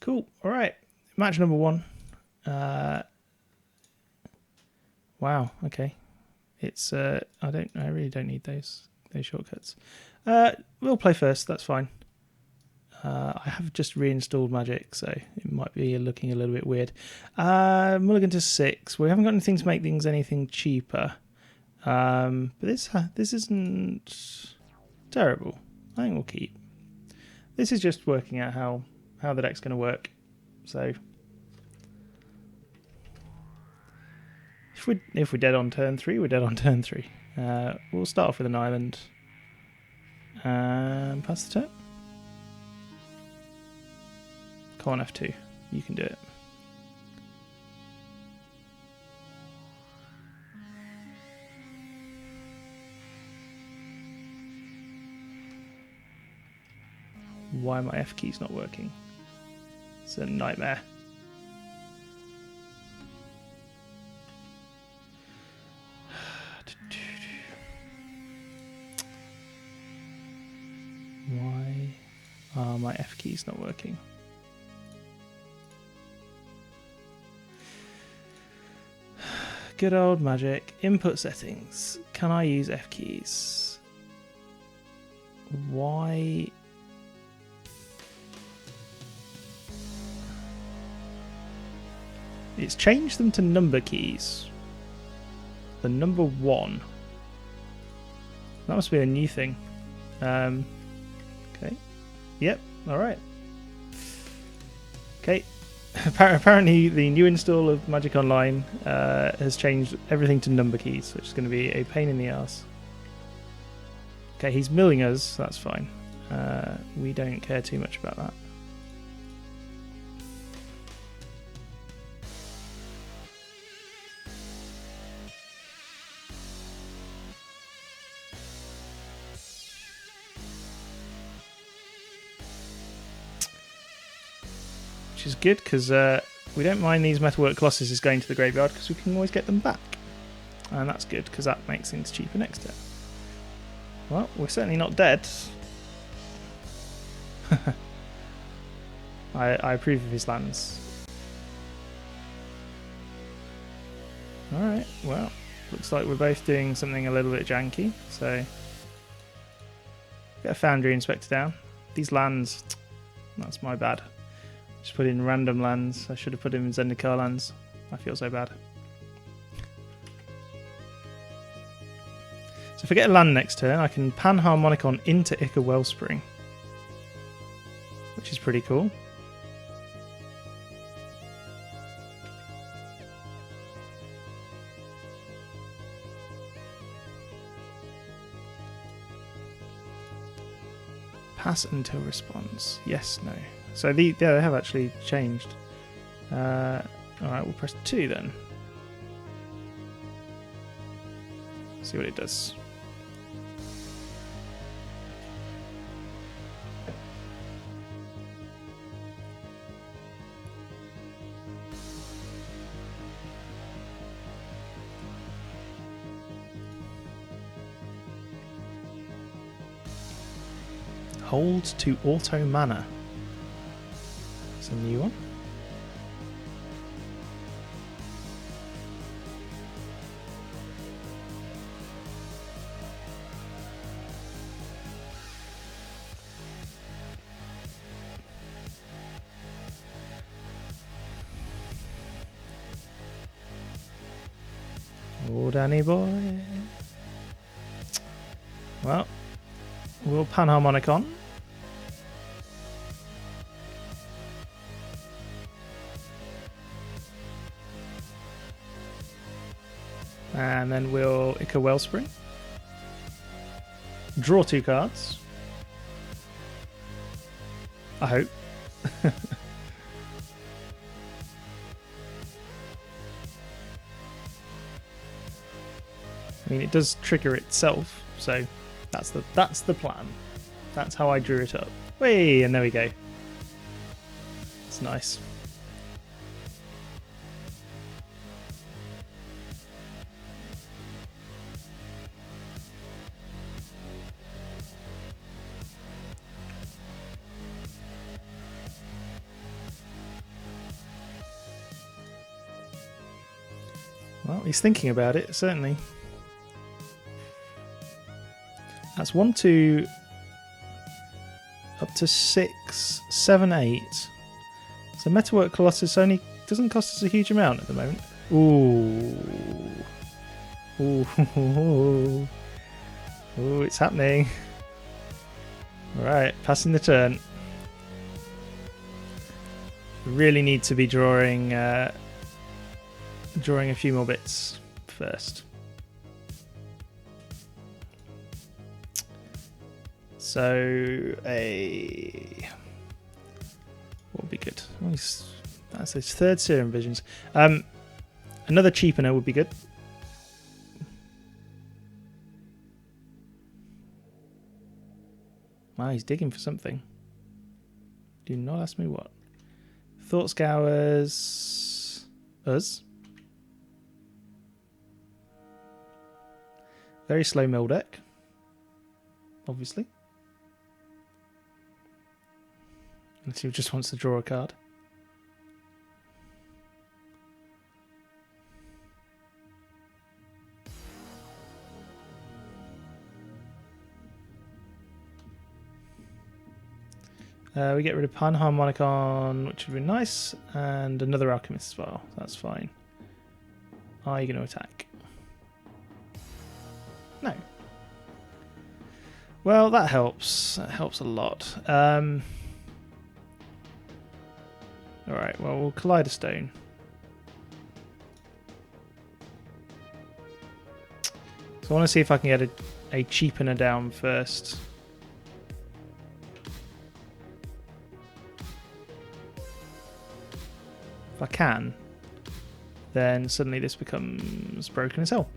Cool. All right. Match number 1. Wow. Okay. It's I really don't need those shortcuts. We'll play first. That's fine. I have just reinstalled Magic, so it might be looking a little bit weird. Mulligan to 6. We haven't got anything to make things anything cheaper. But this isn't terrible. I think we'll keep. This is just working out how the deck's going to work. So if we're dead on turn 3, we're dead on turn 3. We'll start off with an island and pass the turn. Come on, F2. You can do it. Why my F key's not working? It's a nightmare. Why are my F keys not working? Good old Magic. Input settings. Can I use F keys? Why? It's changed them to number keys. The number 1. That must be a new thing. Okay. Yep. All right. Okay. Apparently, the new install of Magic Online has changed everything to number keys, which is going to be a pain in the ass. Okay, he's milling us. That's fine. We don't care too much about that. Which is good, because we don't mind these Metalwork Colossuses going to the graveyard, because we can always get them back. And that's good, because that makes things cheaper next turn. Well, we're certainly not dead. I approve of his lands. Alright, well, looks like we're both doing something a little bit janky, so... Get a Foundry Inspector down. These lands, that's my bad. Just put in random lands. I should have put him in Zendikar lands. I feel so bad. So if I get a land next turn, I can Panharmonicon into Ica Wellspring, which is pretty cool. Pass until response. Yes, no. So yeah, they have actually changed. Alright, we'll press 2 then. See what it does. Hold to auto mana. It's a new one. Oh, Danny boy. Well, we'll Panharmonicon. And then we'll Ica Wellspring. Draw 2 cards. I hope. I mean, it does trigger itself, so that's the plan. That's how I drew it up. Whee, and there we go. It's nice. Well, he's thinking about it, certainly. That's 1, 2, up to 6, 7, 8. So Metalwork Colossus only doesn't cost us a huge amount at the moment. Ooh. Ooh. Ooh, it's happening. Alright, passing the turn. Really need to be drawing a few more bits first. So what would be good? That's his third Serum Visions. Another cheapener would be good. Wow, he's digging for something. Do not ask me what. Thought Scours. Us. Very slow mill deck. Obviously. Unless he just wants to draw a card. We get rid of Panharmonicon, which would be nice, and another Alchemist as well. That's fine. Are you going to attack? No. Well, that helps. That helps a lot. Alright, well, we'll Kaleidostone. So I want to see if I can get a cheapener down first. If I can, then suddenly this becomes broken as hell.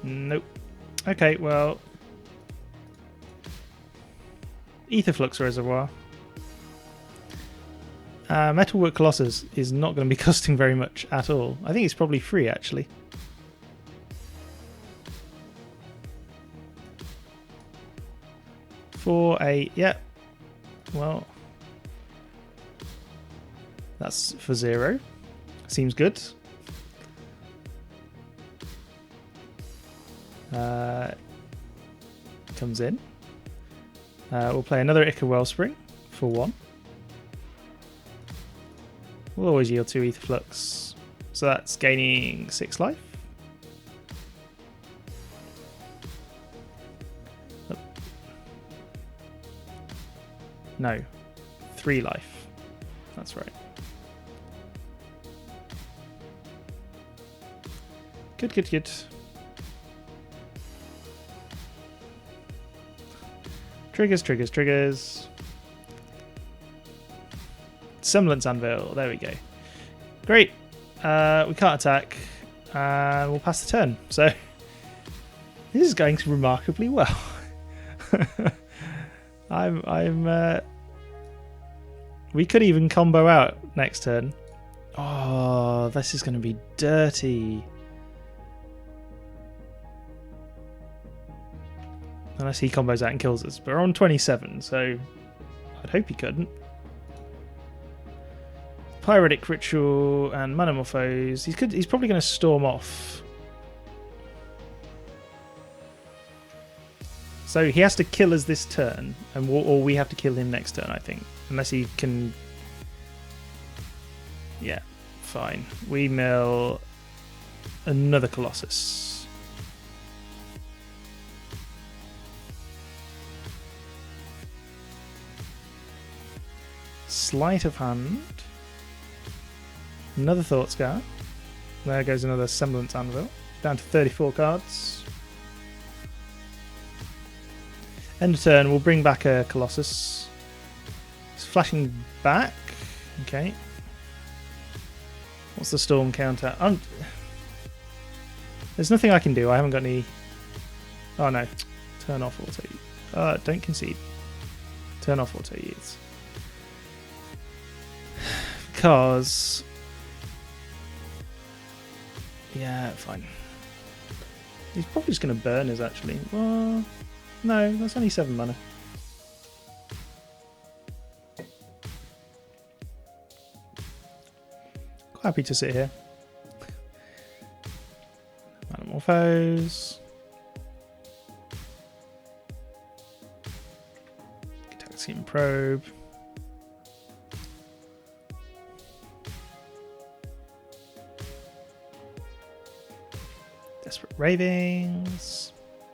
Nope. Okay, well, Aetherflux Reservoir. Metalwork Colossus is not going to be costing very much at all. I think it's probably free, actually. For a... yeah. Well... that's for 0. Seems good. Comes in. We'll play another Ichor Wellspring for 1. We'll always yield 2 Aetherflux. So that's gaining 6 life. Oh. No. 3 life. That's right. Good, good, good. Triggers, triggers, triggers. Semblance Anvil. There we go. Great. We can't attack. And we'll pass the turn. So this is going remarkably well. We could even combo out next turn. Oh, this is going to be dirty. Unless he combos out and kills us. But we're on 27, so I'd hope he couldn't. Pyretic Ritual and Manamorphose. He's probably going to storm off. So he has to kill us this turn, or we have to kill him next turn, I think. Unless he can... yeah, fine. We mill another Colossus. Sleight of Hand. Another Thought Scar. There goes another Semblance Anvil. Down to 34 cards. End of turn, we'll bring back a Colossus. It's flashing back. Okay. What's the Storm counter? There's nothing I can do. I haven't got any... oh no. Turn off auto. Don't concede. Turn off auto yields. Because... yeah, fine. He's probably just going to burn us, actually. Well, no, that's only 7 mana. happy to sit here. Metamorphose. Gitaxian Probe. Desperate Ravings.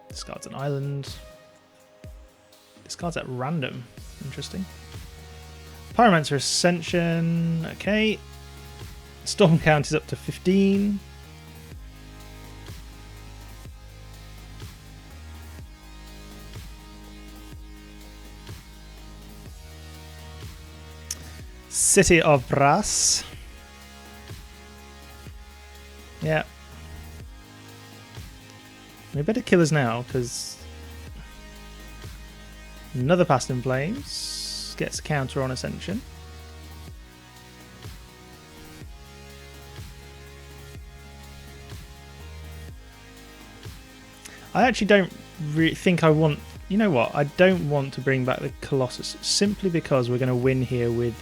Discards an island. Discards at random. Interesting. Pyromancer Ascension. Okay. Storm count is up to 15. City of Brass. Yeah. We better kill us now, because another Past in Flames gets a counter on Ascension. I actually don't think I want... You know what? I don't want to bring back the Colossus, simply because we're going to win here with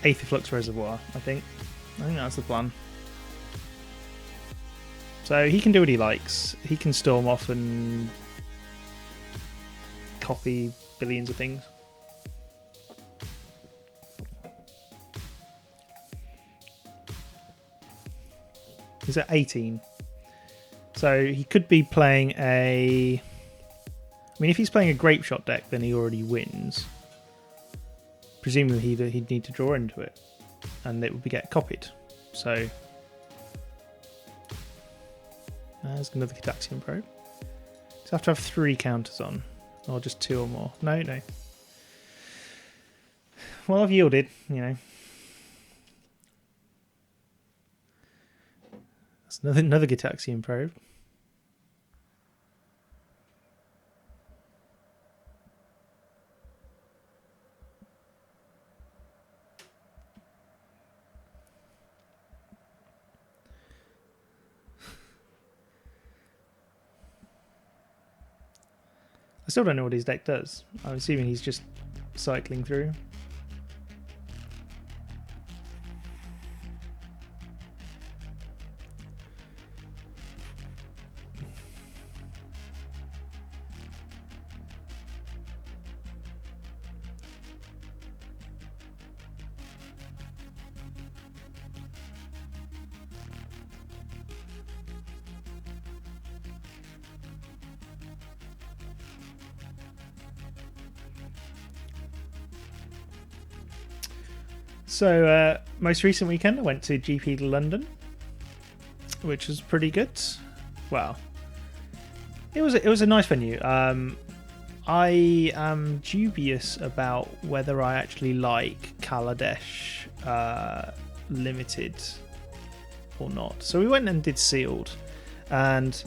Aetherflux Reservoir, I think that's the plan. So he can do what he likes. He can storm off and copy billions of things. He's at 18. So he could be playing a... I mean, if he's playing a Grape Shot deck, then he already wins. Presumably he'd need to draw into it, and it would get copied. So there's another Gitaxian Probe. So I have to have 3 counters on, or just 2 or more. No. Well, I've yielded, you know. That's another Gitaxian Probe. I still don't know what his deck does. I'm assuming he's just cycling through. So, most recent weekend I went to GP London, which was pretty good. Well, it was a nice venue. I am dubious about whether I actually like Kaladesh Limited or not. So we went and did sealed, and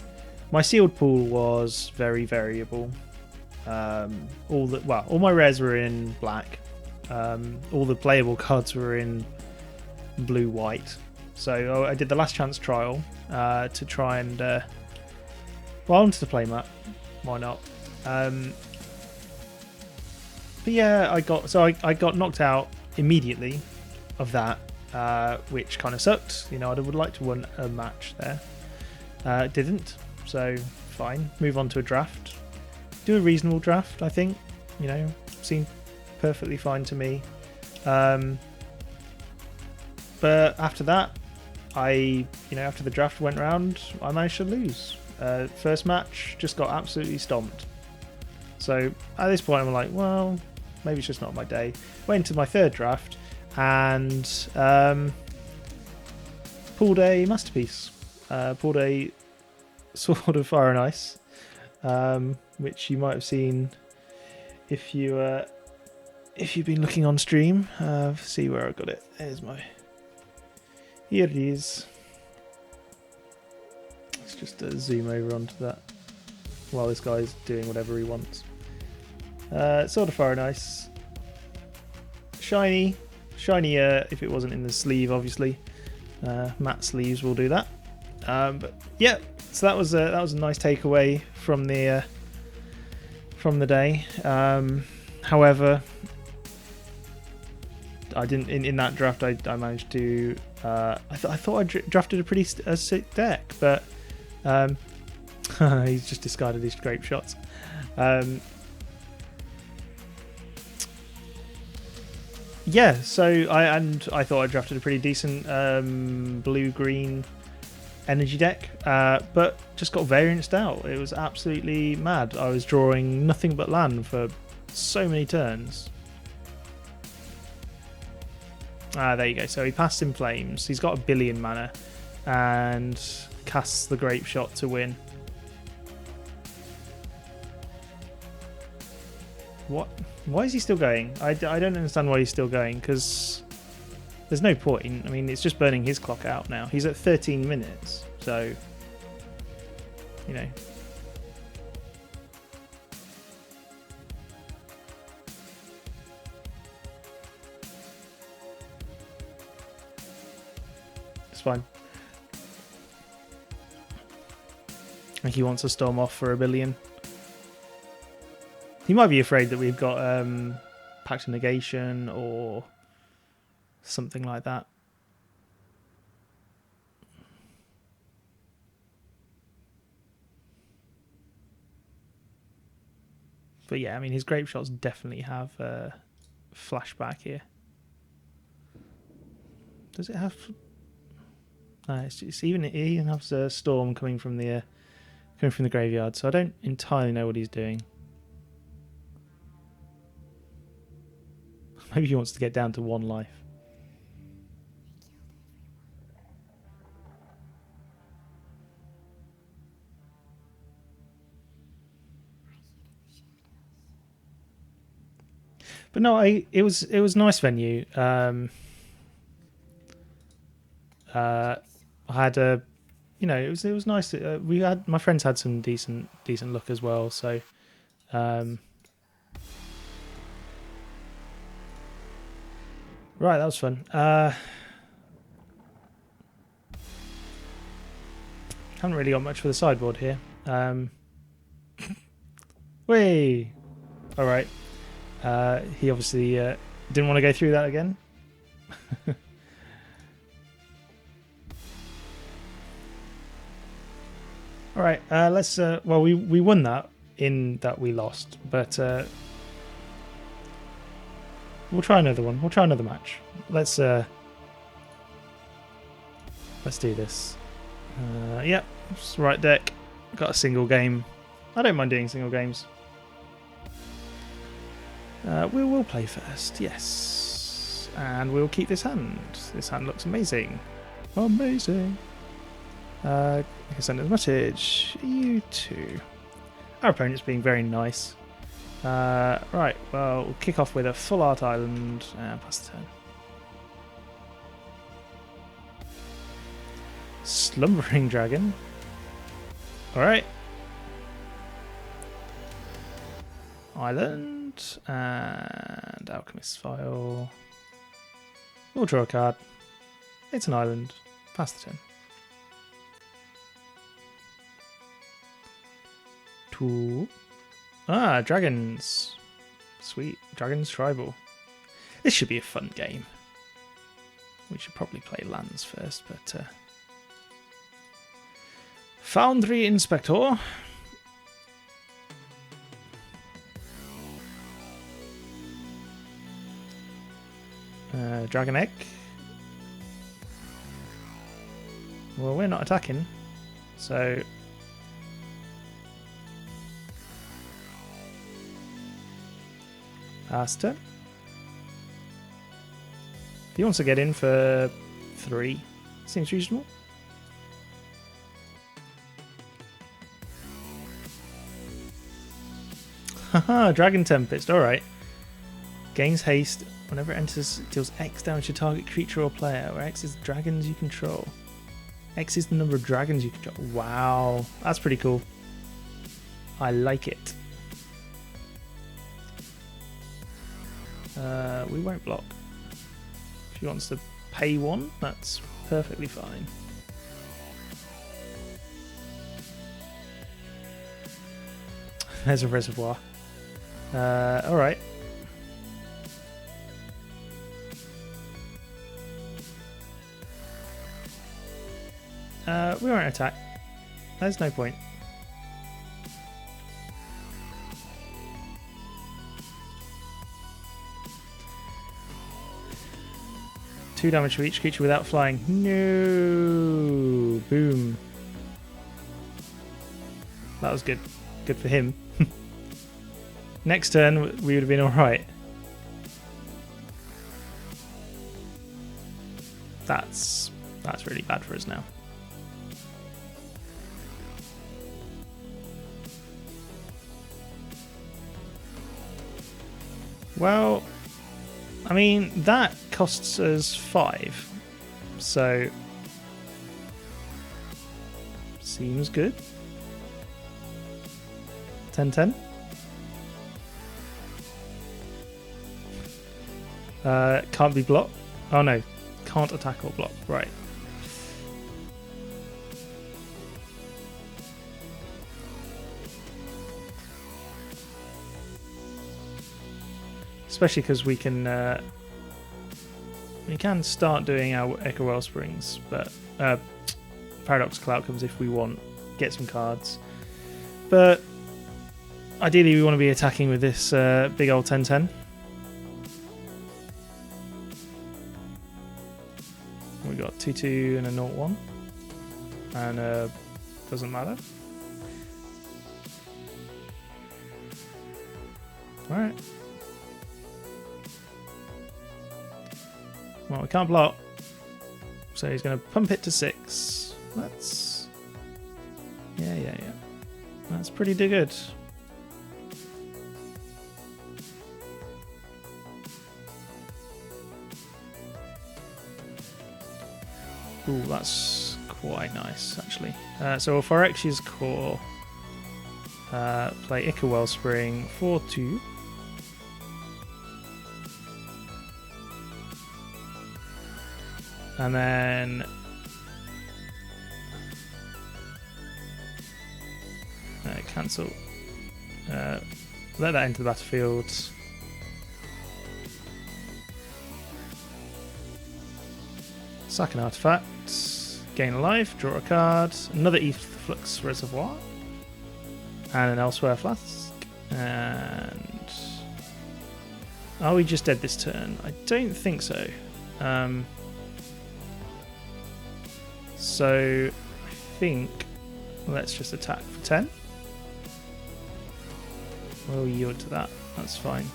my sealed pool was very variable. All my rares were in black. All the playable cards were in blue-white. So I did the last chance trial to try and... I wanted to play Matt. Why not? But yeah, I got knocked out immediately of that, which kind of sucked. You know, I would like to win a match there. Didn't. So fine. Move on to a draft. Do a reasonable draft, I think. You know, seemed perfectly fine to me. But after that, after the draft went round, I managed to lose. First match, just got absolutely stomped. So at this point, I'm like, well, maybe it's just not my day. Went to my third draft and pulled a masterpiece. Pulled a Sword of Fire and Ice, which you might have seen if you've been looking on stream. See where I got it. Here it is. Let's just zoom over onto that while this guy's doing whatever he wants. Sword of Fire and Ice. Shiny. Shinier if it wasn't in the sleeve, obviously. Matte sleeves will do that. But yeah, so that was a nice takeaway from the day. However, I didn't in that draft. I managed to. I thought I drafted a pretty sick deck, but he's just discarded his grape shots. Yeah, so I thought I drafted a pretty decent blue-green energy deck, but just got varianced out. It was absolutely mad. I was drawing nothing but land for so many turns. There you go. So he passed in flames. He's got 1 billion mana and casts the grape shot to win. What? Why is he still going? I don't understand why he's still going, because there's no point. I mean, it's just burning his clock out now. He's at 13 minutes, so, you know. It's fine. I think he wants to storm off for 1 billion. He might be afraid that we've got Pact of Negation or something like that. But yeah, I mean, his grape shots definitely have flashback here. Does it have? No, it's even it even has a storm coming from the graveyard. So I don't entirely know what he's doing. Maybe he wants to get down to 1 life. But no, it was nice venue. I had a, you know, it was nice. We had my friends had some decent luck as well. So. Right, that was fun. Haven't really got much for the sideboard here. Whee! Alright. He obviously didn't want to go through that again. Alright, let's... well, we won that in that we lost, but... we'll try another one. We'll try another match. Let's do this. Yep, it's the right deck. Got a single game. I don't mind doing single games. We'll play first, yes. And we'll keep this hand. This hand looks amazing. Amazing. I can send a message. You too. Our opponent's being very nice. Right, well, we'll kick off with a full art island and pass the turn. Slumbering Dragon. Alright. Island and Alchemist's File. We'll draw a card. It's an island. Pass the turn. 2. Dragons. Sweet. Dragons Tribal. This should be a fun game. We should probably play lands first, but... Foundry Inspector. Dragon Egg. Well, we're not attacking, so... Aster. If he wants to get in for 3, seems reasonable. Haha, Dragon Tempest, alright. Gains haste whenever it enters, deals X damage to target creature or player, where X is dragons you control. X is the number of dragons you control. Wow, that's pretty cool. I like it. We won't block. If he wants to pay 1, that's perfectly fine. There's a reservoir. Alright. we won't attack. There's no point. Two damage to each creature without flying. No! Boom. That was good. Good for him. Next turn, we would have been alright. That's really bad for us now. Well, I mean, that costs us 5. So, seems good. 10-10. Can't be blocked. Oh no, can't attack or block. Right. Especially because we can start doing our Echo Wellsprings, but Paradoxical Outcomes if we want. Get some cards. But ideally we want to be attacking with this big old 10-10. We got 2-2 and a 0-1. And doesn't matter. Alright. Well, we can't block, so he's going to pump it to 6. That's... Yeah. That's pretty good. Ooh, that's quite nice, actually. So we'll Phyrex's Core, play Ica Wellspring, 4-2. And then cancel. Let that into the battlefield. Sack an artifact. Gain a life. Draw a card. Another Efflux Reservoir. And an Elsewhere Flask. And are we just dead this turn? I don't think so. So I think let's just attack for 10. We'll yield to that. That's fine.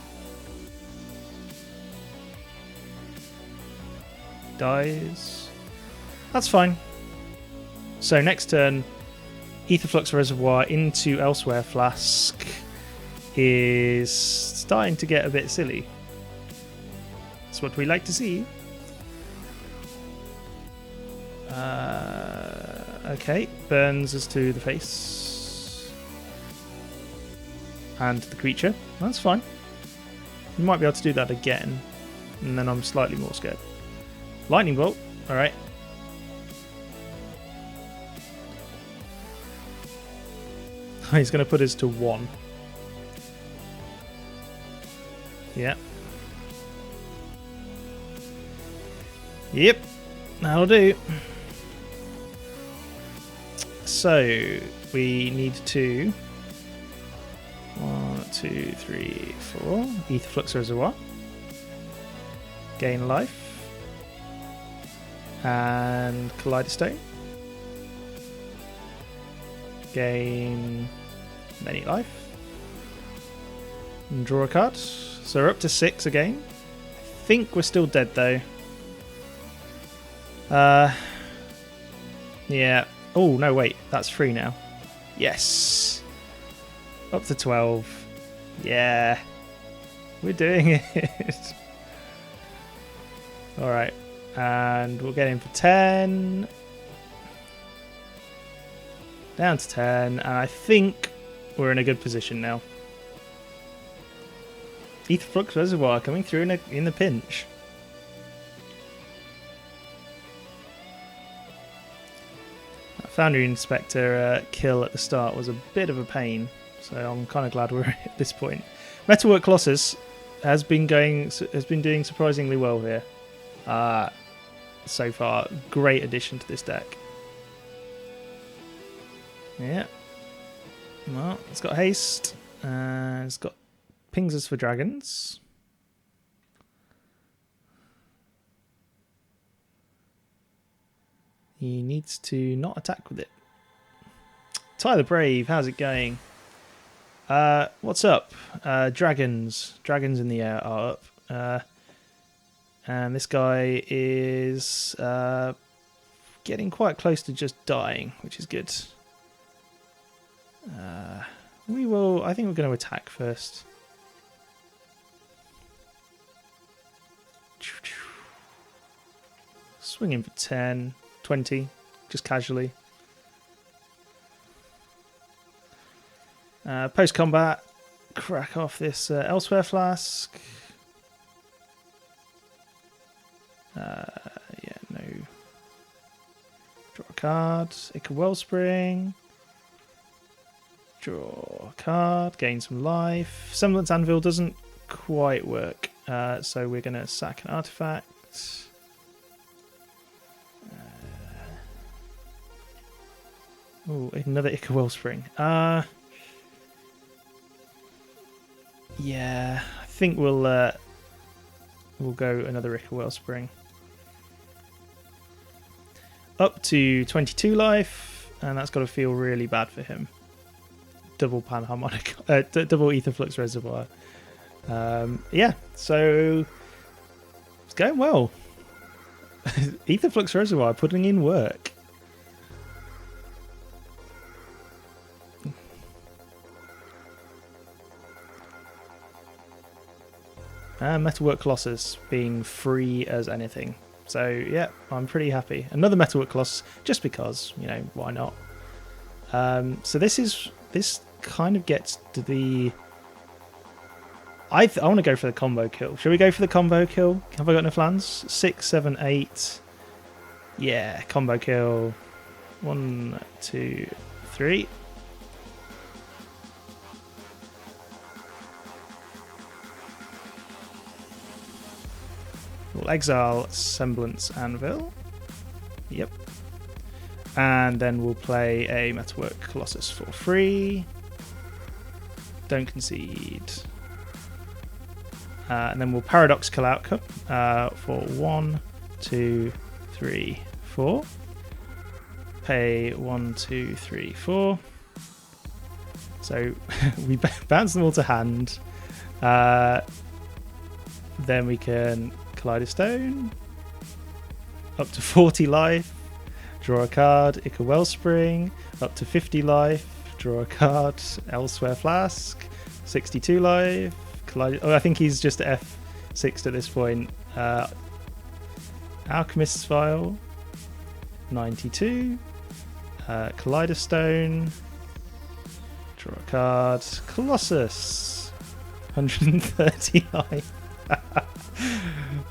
Dies. That's fine. So next turn, Aetherflux Reservoir into Elsewhere Flask is starting to get a bit silly. That's what we like to see. Okay, burns us to the face. And the creature. That's fine. You might be able to do that again. And then I'm slightly more scared. Lightning Bolt. Alright. He's going to put us to 1. Yeah. Yep. That'll do. So, we need to... 1, 2, 3, 4. Aetherflux Reservoir. Gain life. And Kaleidostone. Gain many life. And draw a card. So we're up to 6 again. I think we're still dead though. Yeah. Oh, no, wait. That's 3 now. Yes. Up to 12. Yeah. We're doing it. Alright. And we'll get in for 10. Down to 10. And I think we're in a good position now. Aetherflux Reservoir coming through in the pinch. That Foundry Inspector kill at the start was a bit of a pain. So I'm kind of glad we're at this point. Metalwork Colossus has been doing surprisingly well here. So far, great addition to this deck. Yeah. Well, it's got haste. And it's got pings us for dragons. He needs to not attack with it. Tyler Brave, how's it going? What's up? Dragons. Dragons in the air are up. And this guy is getting quite close to just dying, which is good. I think we're going to attack first. Swing in for 10, 20, just casually. Post-combat, crack off this Elsewhere Flask. Yeah, no. Draw a card. Ica Wellspring. Draw a card. Gain some life. Semblance Anvil doesn't quite work. So we're going to sack an artifact. Oh, another Ica Wellspring. Yeah, I think we'll go another Ica Wellspring. Up to 22 life, and that's got to feel really bad for him. Double Panharmonic, double Etherflux Reservoir. Yeah, so it's going well. Etherflux Reservoir putting in work. Metalwork Colossus being free as anything. So yeah, I'm pretty happy. Another Metalwork Colossus, just because, you know, why not? So this kind of gets to the. I want to go for the combo kill. Shall we go for the combo kill? Have I got enough lands? 6, 7, 8. Yeah, combo kill. 1, 2, 3. We'll exile Semblance Anvil. Yep. And then we'll play a Metalwork Colossus for free. Don't concede. And then we'll Paradoxical Outcome for 1, 2, 3, 4. Pay 1, 2, 3, 4. So we bounce them all to hand. Then we can Kaleidostone. Up to 40 life. Draw a card. Ica Wellspring. Up to 50 life. Draw a card. Elsewhere Flask. 62 life. I think he's just F6 at this point. Alchemist's Vial. 92. Kaleidostone. Draw a card. Colossus. 130 life.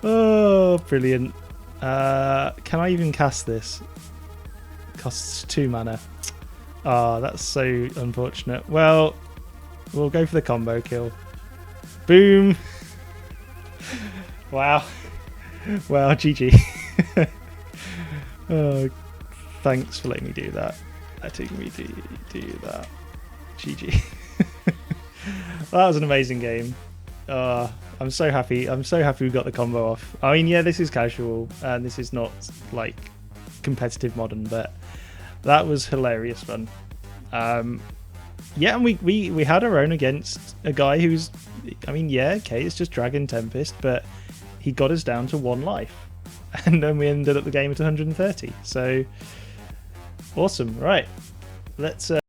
Oh, brilliant. Can I even cast this? Costs 2 mana. Ah, that's so unfortunate. Well, we'll go for the combo kill. Boom. Wow. Wow, GG. Oh, thanks for letting me do that. Letting me do that. GG. Well, that was an amazing game. I'm so happy. I'm so happy we got the combo off. I mean, yeah, this is casual and this is not like competitive modern, but that was hilarious fun. Yeah, and we had our own against a guy who's, I mean, yeah, okay, it's just Dragon Tempest, but he got us down to 1 life, and then we ended up the game at 130. So awesome. Right, let's